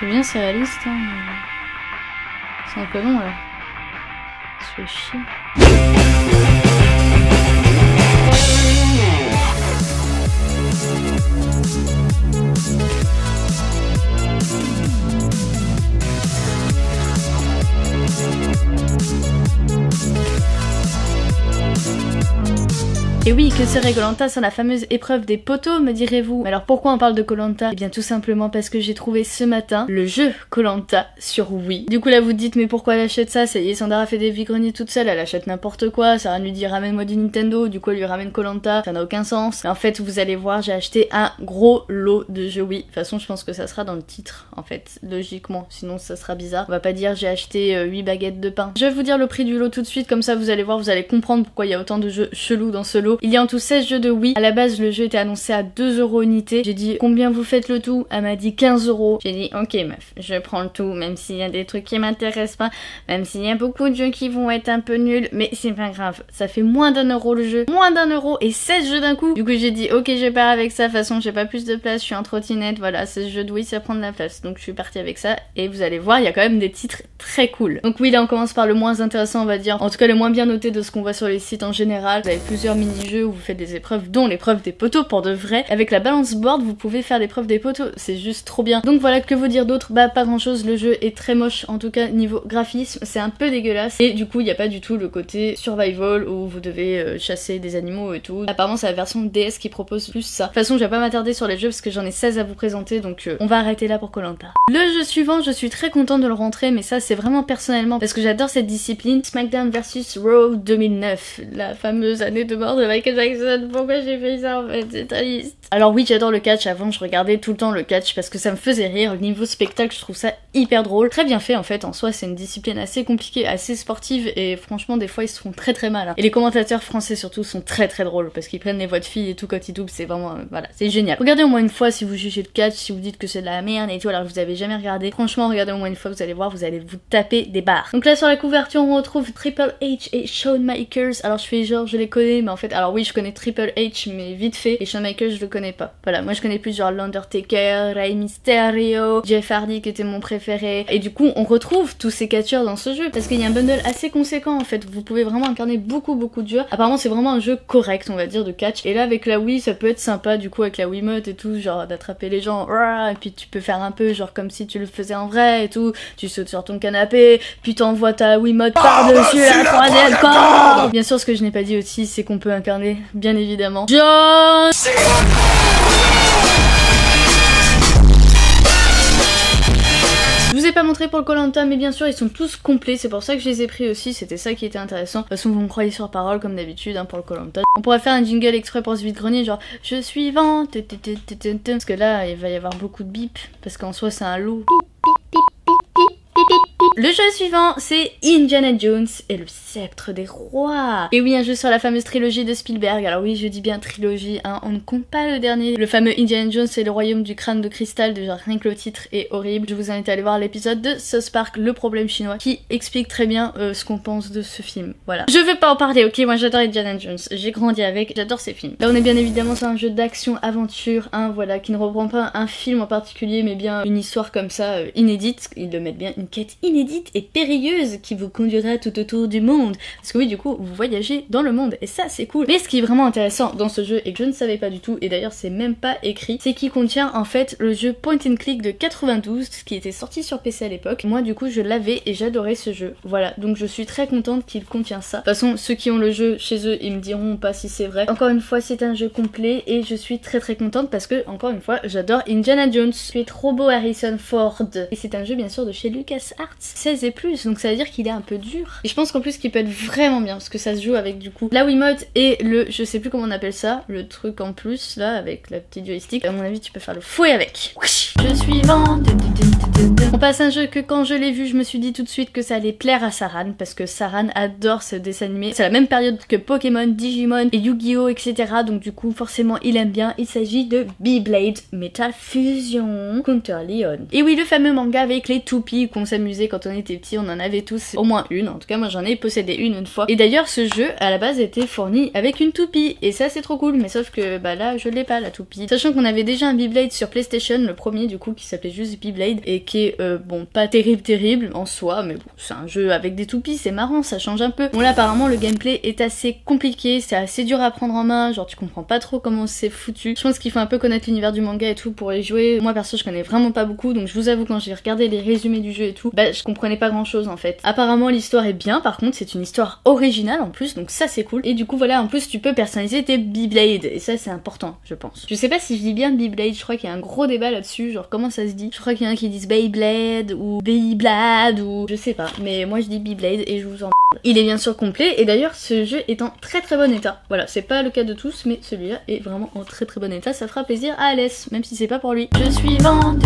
C'est bien, c'est réaliste, hein. C'est un peu long là. Ça fait chier. Et oui, que serait Koh-Lanta sans la fameuse épreuve des poteaux, me direz-vous? Mais alors pourquoi on parle de Koh-Lanta? Eh bien tout simplement parce que j'ai trouvé ce matin le jeu Koh-Lanta sur Wii. Du coup là vous dites mais pourquoi elle achète ça? Ça y est, Sandra fait des vide-greniers toute seule, elle achète n'importe quoi, Sarah lui dit ramène-moi du Nintendo, du coup elle lui ramène Koh-Lanta, ça n'a aucun sens. Mais en fait vous allez voir, j'ai acheté un gros lot de jeux Wii. De toute façon je pense que ça sera dans le titre en fait, logiquement, sinon ça sera bizarre. On va pas dire j'ai acheté 8 baguettes de pain. Je vais vous dire le prix du lot tout de suite, comme ça vous allez voir, vous allez comprendre pourquoi il y a autant de jeux chelous dans ce lot. Il y a en tout 16 jeux de Wii. À la base, le jeu était annoncé à 2 € unité. J'ai dit combien vous faites le tout? Elle m'a dit 15 €. J'ai dit ok meuf, je prends le tout, même s'il y a des trucs qui m'intéressent pas, même s'il y a beaucoup de jeux qui vont être un peu nuls, mais c'est pas grave. Ça fait moins d'1 € le jeu, moins d'1 € et 16 jeux d'un coup. Du coup j'ai dit ok je pars avec ça, de toute façon j'ai pas plus de place, je suis en trottinette, voilà, 16 jeux de Wii ça prend de la place. Donc je suis partie avec ça et vous allez voir, il y a quand même des titres très cool. Donc oui là on commence par le moins intéressant on va dire, en tout cas le moins bien noté de ce qu'on voit sur les sites en général. Vous avez plusieurs mini-jeux où vous faites des épreuves, dont l'épreuve des poteaux pour de vrai. Avec la balance board vous pouvez faire l'épreuve des poteaux, c'est juste trop bien. Donc voilà, que vous dire d'autre? Bah pas grand chose, le jeu est très moche, en tout cas niveau graphisme c'est un peu dégueulasse et du coup il n'y a pas du tout le côté survival où vous devez chasser des animaux et tout. Apparemment c'est la version DS qui propose plus ça. De toute façon je vais pas m'attarder sur les jeux parce que j'en ai 16 à vous présenter, donc on va arrêter là pour Koh-Lanta. Le jeu suivant, je suis très contente de le rentrer, mais ça c'est vraiment personnellement parce que j'adore cette discipline. SmackDown vs Raw 2009, la fameuse année de mort de Michael Jackson. Pourquoi j'ai fait ça en fait? C'est triste. Alors oui j'adore le catch, avant je regardais tout le temps le catch parce que ça me faisait rire, le niveau spectacle je trouve ça hyper drôle, très bien fait en fait. En soi c'est une discipline assez compliquée, assez sportive et franchement des fois ils se font très très mal hein. Et les commentateurs français surtout sont très très drôles parce qu'ils prennent les voix de filles et tout quand ils doublent, c'est vraiment voilà, c'est génial. Regardez au moins une fois si vous jugez le catch, si vous dites que c'est de la merde et tout alors que vous avez jamais regardé, franchement regardez au moins une fois, vous allez voir, vous allez vous taper des barres. Donc là sur la couverture on retrouve Triple H et Shawn Michaels. Alors je fais genre je les connais mais en fait, alors oui je connais Triple H mais vite fait, et Shawn Michaels je le connais pas. Voilà, moi je connais plus genre l'Undertaker, Rey Mysterio, Jeff Hardy qui était mon préféré, et du coup on retrouve tous ces catcheurs dans ce jeu parce qu'il y a un bundle assez conséquent en fait, vous pouvez vraiment incarner beaucoup de jeux. Apparemment c'est vraiment un jeu correct on va dire de catch, et là avec la Wii ça peut être sympa du coup avec la Wiimote et tout, genre d'attraper les gens, et puis tu peux faire un peu genre comme si tu le faisais en vrai et tout, tu sautes sur ton canapé, puis t'envoies ta Wiimote par-dessus la troisième corde. Bien sûr ce que je n'ai pas dit aussi c'est qu'on peut incarner bien évidemment John. Je vous ai pas montré pour le Koh-Lanta mais bien sûr ils sont tous complets, c'est pour ça que je les ai pris aussi, c'était ça qui était intéressant. De toute façon vous me croyez sur parole comme d'habitude hein, pour le Koh-Lanta. On pourrait faire un jingle exprès pour ce vide-grenier genre je suis vent, parce que là il va y avoir beaucoup de bip parce qu'en soi c'est un lot. Le jeu suivant, c'est Indiana Jones et le sceptre des rois. Et oui, un jeu sur la fameuse trilogie de Spielberg. Alors oui, je dis bien trilogie, hein, on ne compte pas le dernier. Le fameux Indiana Jones et le royaume du crâne de cristal, déjà rien que le titre est horrible. Je vous invite à aller voir l'épisode de South Park, le problème chinois, qui explique très bien ce qu'on pense de ce film. Voilà. Je vais pas en parler, ok, moi j'adore Indiana Jones, j'ai grandi avec, j'adore ces films. Là on est bien évidemment sur un jeu d'action-aventure, hein, voilà, qui ne reprend pas un film en particulier, mais bien une histoire comme ça, inédite. Ils le mettent bien, une quête inédite et périlleuse qui vous conduira tout autour du monde. Parce que oui, du coup, vous voyagez dans le monde et ça, c'est cool. Mais ce qui est vraiment intéressant dans ce jeu et que je ne savais pas du tout, et d'ailleurs c'est même pas écrit, c'est qu'il contient en fait le jeu Point and Click de 92 qui était sorti sur PC à l'époque. Moi du coup je l'avais et j'adorais ce jeu. Voilà, donc je suis très contente qu'il contient ça. De toute façon, ceux qui ont le jeu chez eux, ils me diront pas si c'est vrai. Encore une fois, c'est un jeu complet et je suis très contente parce que, encore une fois, j'adore Indiana Jones. Tu es trop beau Harrison Ford. Et c'est un jeu bien sûr de chez LucasArts. 16 et plus, donc ça veut dire qu'il est un peu dur. Et je pense qu'en plus qu'il peut être vraiment bien parce que ça se joue avec du coup la Wiimote et le, je sais plus comment on appelle ça, le truc en plus là avec la petite joystick. À mon avis tu peux faire le fouet avec. Je suis vent. On On passe à un jeu que quand je l'ai vu, je me suis dit tout de suite que ça allait plaire à Saran, parce que Saran adore ce dessin animé. C'est la même période que Pokémon, Digimon et Yu-Gi-Oh, etc. Donc du coup, forcément, il aime bien. Il s'agit de Beyblade Metal Fusion Counter Leon. Et oui, le fameux manga avec les toupies qu'on s'amusait quand on était petit, on en avait tous au moins une. En tout cas, moi j'en ai possédé une fois. Et d'ailleurs, ce jeu, à la base, était fourni avec une toupie. Et ça, c'est trop cool. Mais sauf que, bah là, je l'ai pas, la toupie. Sachant qu'on avait déjà un Beyblade sur PlayStation, le premier du coup, qui s'appelait juste Beyblade, et qui est, bon, pas terrible en soi, mais bon, c'est un jeu avec des toupies, c'est marrant, ça change un peu. Bon là, apparemment, le gameplay est assez compliqué, c'est assez dur à prendre en main, genre tu comprends pas trop comment c'est foutu. Je pense qu'il faut un peu connaître l'univers du manga et tout pour y jouer. Moi, perso, je connais vraiment pas beaucoup, donc je vous avoue, quand j'ai regardé les résumés du jeu et tout, bah, je comprenais pas grand chose en fait. Apparemment, l'histoire est bien, par contre, c'est une histoire originale en plus, donc ça c'est cool. Et du coup, voilà, en plus, tu peux personnaliser tes Beyblade, et ça c'est important, je pense. Je sais pas si je dis bien Beyblade, je crois qu'il y a un gros débat là-dessus, genre comment ça se dit. Je crois qu'il y en a qui disent Beyblade ou Beyblade ou je sais pas, mais moi je dis Beyblade et je vous en... Il est bien sûr complet et d'ailleurs ce jeu est en très bon état. Voilà, c'est pas le cas de tous mais celui-là est vraiment en très bon état. Ça fera plaisir à Alès, même si c'est pas pour lui. Je suis vente.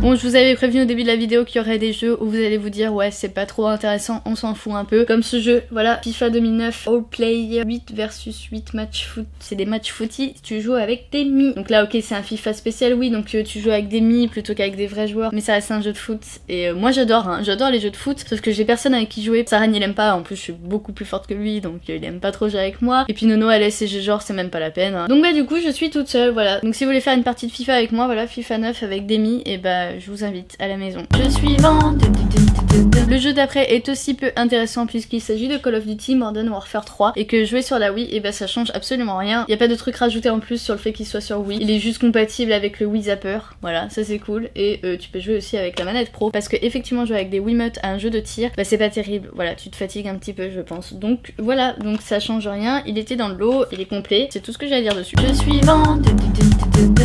Bon, je vous avais prévenu au début de la vidéo qu'il y aurait des jeux où vous allez vous dire ouais c'est pas trop intéressant, on s'en fout un peu. Comme ce jeu, voilà, FIFA 2009, All Play 8 versus 8 match foot. C'est des matchs footy, tu joues avec des mi. Donc là ok c'est un FIFA spécial oui, donc tu joues avec des mi plutôt qu'avec des vrais joueurs. Mais ça reste un jeu de foot et moi j'adore, hein, j'adore les jeux de foot. Sauf que j'ai personne avec qui jouer. Saran il aime pas, en plus je suis beaucoup plus forte que lui donc il aime pas trop jouer avec moi. Et puis Nono, Alès et G genre c'est même pas la peine. Hein. Donc bah du coup je suis toute seule, voilà. Donc si vous voulez faire une partie de FIFA avec moi, voilà, FIFA 9 avec des mi, et bah je vous invite à la maison. Je suis vente. Le jeu d'après est aussi peu intéressant puisqu'il s'agit de Call of Duty Modern Warfare 3 et que jouer sur la Wii, et bah ça change absolument rien. Il y a pas de truc rajouté en plus sur le fait qu'il soit sur Wii. Il est juste compatible avec le Wii Zapper, voilà, ça c'est cool. Et tu peux jouer aussi avec la manette pro parce que effectivement jouer avec des Wiimotes à un jeu de tir, bah c'est pas terrible. Voilà, tu te fatigues un petit peu je pense. Donc voilà, donc ça change rien. Il était dans le lot, il est complet. C'est tout ce que j'ai à dire dessus. Je suis vente.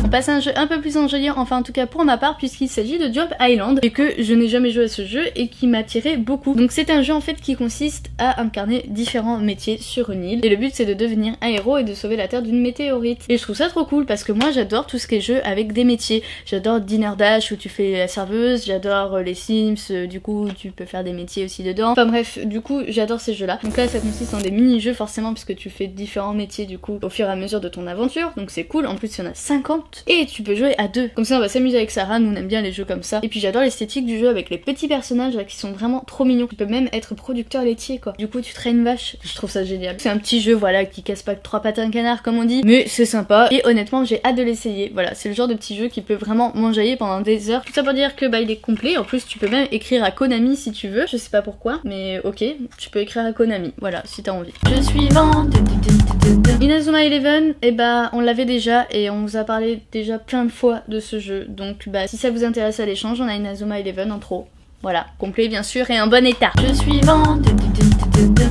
On passe à un jeu un peu plus enjolié, enfin en tout cas pour ma part, puisqu'il s'agit de Jump Island et que je n'ai jamais joué à ce jeu et qui m'attirait beaucoup. Donc c'est un jeu en fait qui consiste à incarner différents métiers sur une île et le but c'est de devenir un héros et de sauver la terre d'une météorite. Et je trouve ça trop cool parce que moi j'adore tout ce qui est jeu avec des métiers. J'adore Dinner Dash où tu fais la serveuse, j'adore les Sims, du coup tu peux faire des métiers aussi dedans. Enfin bref, du coup j'adore ces jeux là. Donc là ça consiste en des mini-jeux forcément puisque tu fais différents métiers du coup au fur et à mesure de ton aventure. Donc c'est cool, en plus il y en a 50 et tu peux jouer à deux. Comme ça on va s'amuser avec Sarah, nous on aime bien les jeux comme ça. Et puis j'adore l'esthétique du jeu avec les petits personnages là qui sont vraiment trop mignons. Tu peux même être producteur laitier quoi. Du coup tu traînes une vache. Je trouve ça génial. C'est un petit jeu voilà qui casse pas trois pattes à un canard comme on dit. Mais c'est sympa et honnêtement j'ai hâte de l'essayer. Voilà, c'est le genre de petit jeu qui peut vraiment m'enjailler pendant des heures. Tout ça pour dire que bah il est complet. En plus tu peux même écrire à Konami si tu veux. Je sais pas pourquoi mais ok, tu peux écrire à Konami. Voilà, si t'as envie. Je suis vente. Inazuma Eleven, et bah on l'avait déjà et on vous a parlé déjà plein de fois de ce jeu. Donc bah si ça vous intéresse à l'échange, on a Inazuma Eleven en pro. Voilà, complet bien sûr et en bon état. Je suis vente.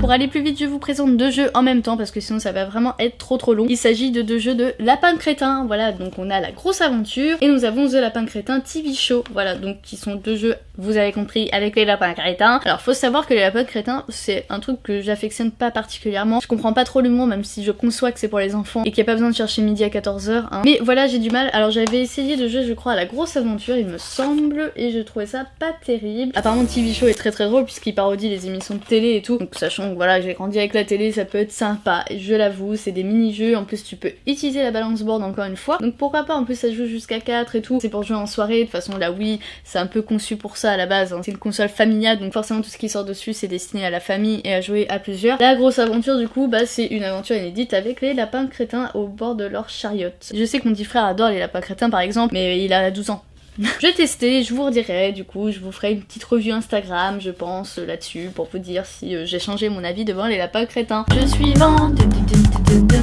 Pour aller plus vite, je vous présente deux jeux en même temps parce que sinon ça va vraiment être trop long. Il s'agit de deux jeux de Lapin Crétin. Voilà, donc on a La Grosse Aventure et nous avons The Lapin Crétin TV Show. Voilà, donc qui sont deux jeux, vous avez compris, avec les lapins crétins. Alors faut savoir que les lapins crétins, c'est un truc que j'affectionne pas particulièrement. Je comprends pas trop l'humour même si je conçois que c'est pour les enfants et qu'il n'y a pas besoin de chercher midi à 14h. Hein. Mais voilà, j'ai du mal. Alors j'avais essayé de jouer je crois à La Grosse Aventure, il me semble, et je trouvais ça pas terrible. Apparemment TV Show est très drôle puisqu'il parodie les émissions de télé et tout. Donc sachant que voilà, j'ai grandi avec la télé, ça peut être sympa. Je l'avoue, c'est des mini-jeux. En plus tu peux utiliser la balance board encore une fois. Donc pourquoi pas, en plus ça joue jusqu'à 4 et tout. C'est pour jouer en soirée, de toute façon la Wii c'est un peu conçu pour ça à la base. Hein. C'est une console familiale donc forcément tout ce qui sort dessus c'est destiné à la famille et à jouer à plusieurs. La Grosse Aventure du coup bah c'est une aventure inédite avec les lapins crétins au bord de leur chariot. Je sais qu'on dit frère adore les lapins crétins par exemple, mais il a 12 ans. Je vais tester, je vous redirai, du coup je vous ferai une petite revue Instagram je pense là-dessus pour vous dire si j'ai changé mon avis devant les lapins crétins. Je suis vente.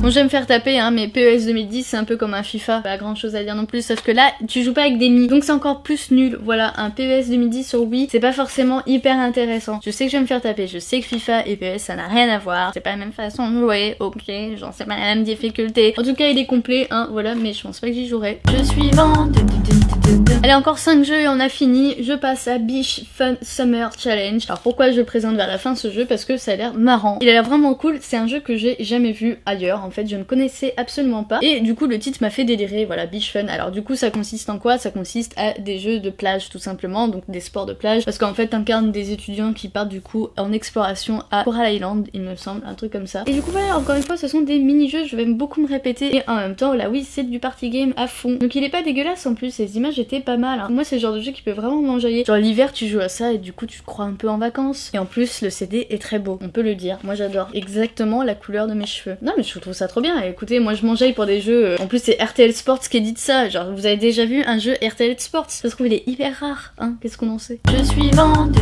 Bon j'aime faire taper hein, mais PES 2010 c'est un peu comme un FIFA, pas grand chose à dire non plus, sauf que là tu joues pas avec des mi, donc c'est encore plus nul. Voilà, un PES 2010 sur Wii c'est pas forcément hyper intéressant. Je sais que je vais me faire taper, je sais que FIFA et PES ça n'a rien à voir, c'est pas la même façon de jouer, ok, genre c'est pas la même difficulté. En tout cas il est complet hein, voilà, mais je pense pas que j'y jouerai. Je suis vente. Allez, encore 5 jeux et on a fini. Je passe à Bish Fun Summer Challenge. Alors pourquoi je le présente vers la fin ce jeu? Parce que ça a l'air marrant. Il a l'air vraiment cool. C'est un jeu que j'ai jamais vu ailleurs. En fait, je ne connaissais absolument pas. Et du coup, le titre m'a fait délirer. Voilà, Bish Fun. Alors du coup, ça consiste en quoi? Ça consiste à des jeux de plage tout simplement. Donc des sports de plage. Parce qu'en fait, t'incarnes des étudiants qui partent du coup en exploration à Coral Island, il me semble. Un truc comme ça. Et du coup, voilà, encore une fois, ce sont des mini-jeux. Je vais beaucoup me répéter. Et en même temps, là, oui, c'est du party game à fond. Donc il est pas dégueulasse en plus. Les images étaient pas mal. Hein. Moi, c'est le genre de jeu qui peut vraiment m'enjailler. Genre l'hiver, tu joues à ça et du coup, tu te crois un peu en vacances. Et en plus, le CD est très beau. On peut le dire. Moi, j'adore exactement la couleur de mes cheveux. Non, mais je trouve ça trop bien. Et écoutez, moi, je m'enjaille pour des jeux. En plus, c'est RTL Sports qui édite ça. Genre, vous avez déjà vu un jeu RTL Sports? Ça se trouve, il est hyper rare. Hein, qu'est-ce qu'on en sait? Je suis vente.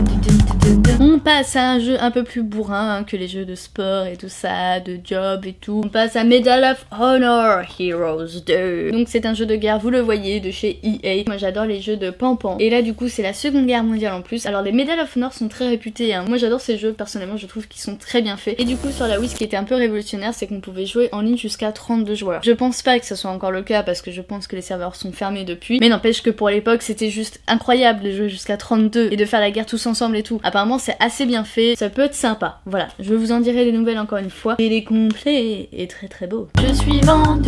On passe à un jeu un peu plus bourrin que les jeux de sport et tout ça, de job et tout. On passe à Medal of Honor Heroes 2. Donc c'est un jeu de guerre, vous le voyez, de chez EA. Moi j'adore les jeux de Pampan. Et là du coup c'est la Seconde Guerre mondiale en plus. Alors les Medal of Honor sont très réputés. Hein. Moi j'adore ces jeux, personnellement je trouve qu'ils sont très bien faits. Et du coup sur la Wii ce qui était un peu révolutionnaire c'est qu'on pouvait jouer en ligne jusqu'à 32 joueurs. Je pense pas que ça soit encore le cas parce que je pense que les serveurs sont fermés depuis. Mais n'empêche que pour l'époque c'était juste incroyable de jouer jusqu'à 32 et de faire la guerre tous ensemble et tout. Apparemment c'est assez bien fait, ça peut être sympa. Voilà, je vous en dirai des nouvelles encore une fois. Il est complet et très très beau. Je suis vente.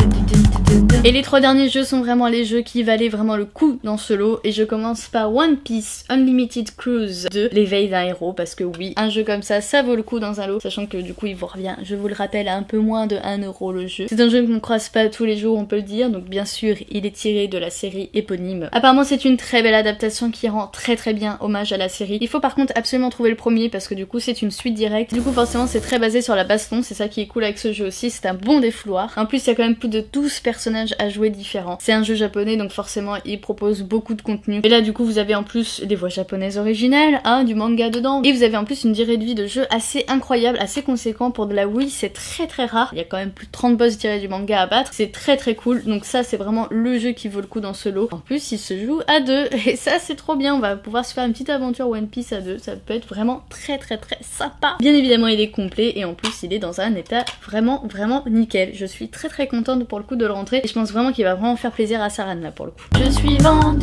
Et les 3 derniers jeux sont vraiment les jeux qui valaient vraiment le coup dans ce lot. Et je commence par One Piece Unlimited Cruise 2, l'éveil d'un héros. Parce que oui, un jeu comme ça vaut le coup dans un lot. Sachant que du coup il vous revient, je vous le rappelle, à un peu moins de 1 € le jeu. C'est un jeu qu'on ne croise pas tous les jours, on peut le dire. Donc bien sûr, il est tiré de la série éponyme. Apparemment c'est une très belle adaptation qui rend très très bien hommage à la série. Il faut par contre absolument trouver le premier parce que du coup c'est une suite directe. Du coup forcément c'est très basé sur la baston. C'est ça qui est cool avec ce jeu aussi. C'est un bon défouloir. En plus il y a quand même plus de 12 personnages à jouer différents. C'est un jeu japonais donc forcément il propose beaucoup de contenu. Et là du coup vous avez en plus des voix japonaises originales, hein, du manga dedans. Et vous avez en plus une durée de vie de jeu assez incroyable, assez conséquent pour de la Wii. C'est très très rare. Il y a quand même plus de 30 boss tirés du manga à battre. C'est très très cool. Donc ça c'est vraiment le jeu qui vaut le coup dans ce lot. En plus il se joue à 2 et ça c'est trop bien. On va pouvoir se faire une petite aventure One Piece à 2. Ça peut être vraiment très très très sympa. Bien évidemment il est complet et en plus il est dans un état vraiment nickel. Je suis très très contente pour le coup de le rentrer et je pense vraiment qu'il va vraiment faire plaisir à Saran là pour le coup. Je suis vente.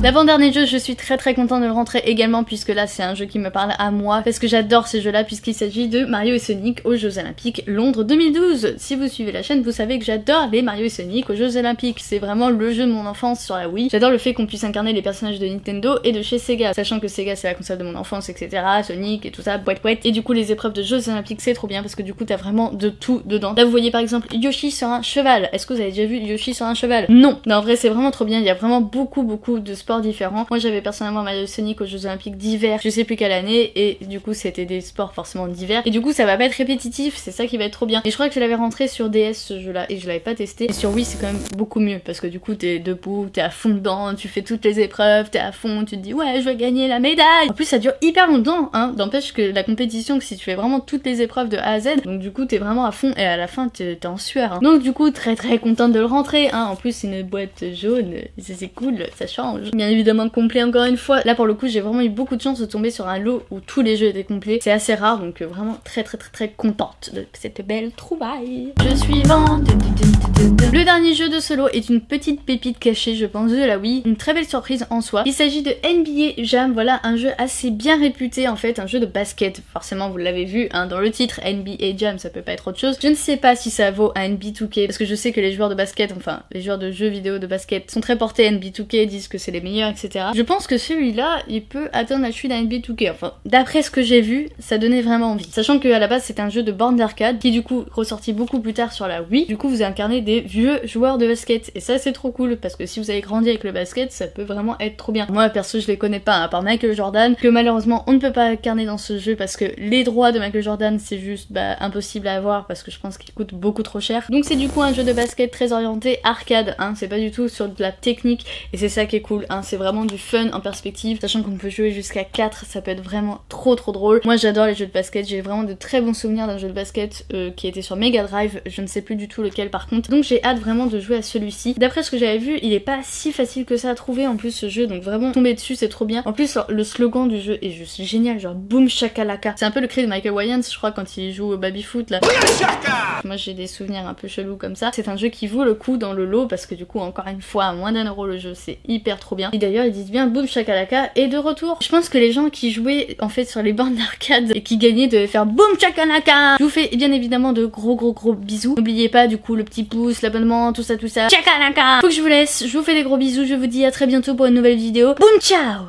L'avant-dernier jeu, je suis très très contente de le rentrer également puisque là c'est un jeu qui me parle à moi parce que j'adore ces jeux là puisqu'il s'agit de Mario et Sonic aux Jeux Olympiques Londres 2012. Si vous suivez la chaîne vous savez que j'adore les Mario et Sonic aux Jeux Olympiques. C'est vraiment le jeu de mon enfance sur la Wii. J'adore le fait qu'on puisse incarner les personnages de Nintendo et de chez Sega, sachant que Sega c'est la console de mon enfance etc. Sonic et tout ça, boîte. Et du coup les épreuves de Jeux Olympiques c'est trop bien parce que du coup t'as vraiment de tout dedans. Là vous voyez par exemple Yoshi sur un cheval. Est-ce que vous avez déjà vu Yoshi sur un cheval? Non, en vrai c'est vraiment trop bien. Il y a vraiment beaucoup de sports différents. Moi j'avais personnellement Mario Sonic aux Jeux Olympiques d'hiver, je sais plus quelle année, et du coup c'était des sports forcément d'hiver. Et du coup ça va pas être répétitif, c'est ça qui va être trop bien. Et je crois que je l'avais rentré sur DS ce jeu là et je l'avais pas testé. Et sur Wii c'est quand même beaucoup mieux parce que du coup t'es debout, t'es à fond dedans, tu fais toutes les épreuves, t'es à fond, tu te dis ouais je vais gagner la médaille. En plus ça dure hyper longtemps hein, d'empêche que la compétition que si tu fais vraiment toutes les épreuves de A à Z, donc du coup t'es vraiment à fond et à la fin t'es en sueur. Hein. Donc du coup très contente de le rentrer hein. En plus c'est une boîte jaune, c'est cool, ça change. Bien évidemment complet encore une fois. Là pour le coup j'ai vraiment eu beaucoup de chance de tomber sur un lot où tous les jeux étaient complets. C'est assez rare donc vraiment très contente de cette belle trouvaille. Je suis vente. Le dernier jeu de ce lot est une petite pépite cachée je pense de la Wii. Une très belle surprise en soi. Il s'agit de NBA Jam, voilà un jeu assez bien réputé en fait, un jeu de basket. Forcément vous l'avez vu hein, dans le titre, NBA Jam ça peut pas être autre chose. Je ne sais pas si ça vaut un NBA2K parce que je sais que les joueurs de basket, enfin les joueurs de jeux vidéo de basket sont très portés à NBA2K, disent que c'est les meilleurs etc. Je pense que celui-là il peut atteindre la cheville d'un NBA2K, enfin d'après ce que j'ai vu ça donnait vraiment envie. Sachant qu'à la base c'est un jeu de borne d'arcade qui du coup ressorti beaucoup plus tard sur la Wii. Du coup vous incarnez des vieux joueurs de basket et ça c'est trop cool parce que si vous avez grandi avec le basket ça peut vraiment être trop bien. Moi perso je les connais pas hein, à part Michael Jordan que malheureusement on ne peut pas incarner dans ce jeu parce que les droits de Michael Jordan c'est juste impossible à avoir parce que je pense qu'il coûte beaucoup trop cher. Donc c'est du coup un jeu de basket très orienté arcade hein, c'est pas du tout sur de la technique et c'est ça qui est cool hein, c'est vraiment du fun en perspective sachant qu'on peut jouer jusqu'à 4, ça peut être vraiment trop drôle. Moi j'adore les jeux de basket, j'ai vraiment de très bons souvenirs d'un jeu de basket qui était sur Mega Drive, je ne sais plus du tout lequel par contre, donc j'ai hâte vraiment de jouer à celui-ci. D'après ce que j'avais vu il est pas si facile que ça à trouver en plus ce jeu, donc vraiment tomber dessus c'est trop bien. En plus le slogan du jeu est juste génial, genre boom shakalaka, c'est un peu le cri de Michael Wayans je crois quand il joue au baby-foot là. Moi j'ai des souvenirs un peu chelous comme ça. C'est un jeu qui vaut le coup dans le lot parce que du coup encore une fois à moins d'1 € le jeu, c'est hyper trop bien. Et d'ailleurs ils disent bien Boom Shakalaka est de retour. Je pense que les gens qui jouaient en fait sur les bornes d'arcade et qui gagnaient devaient faire Boom Shakalaka. Je vous fais bien évidemment de gros bisous. N'oubliez pas du coup le petit pouce, l'abonnement, tout ça. Shakalaka. Faut que je vous laisse, je vous fais des gros bisous, je vous dis à très bientôt pour une nouvelle vidéo. Boom ciao.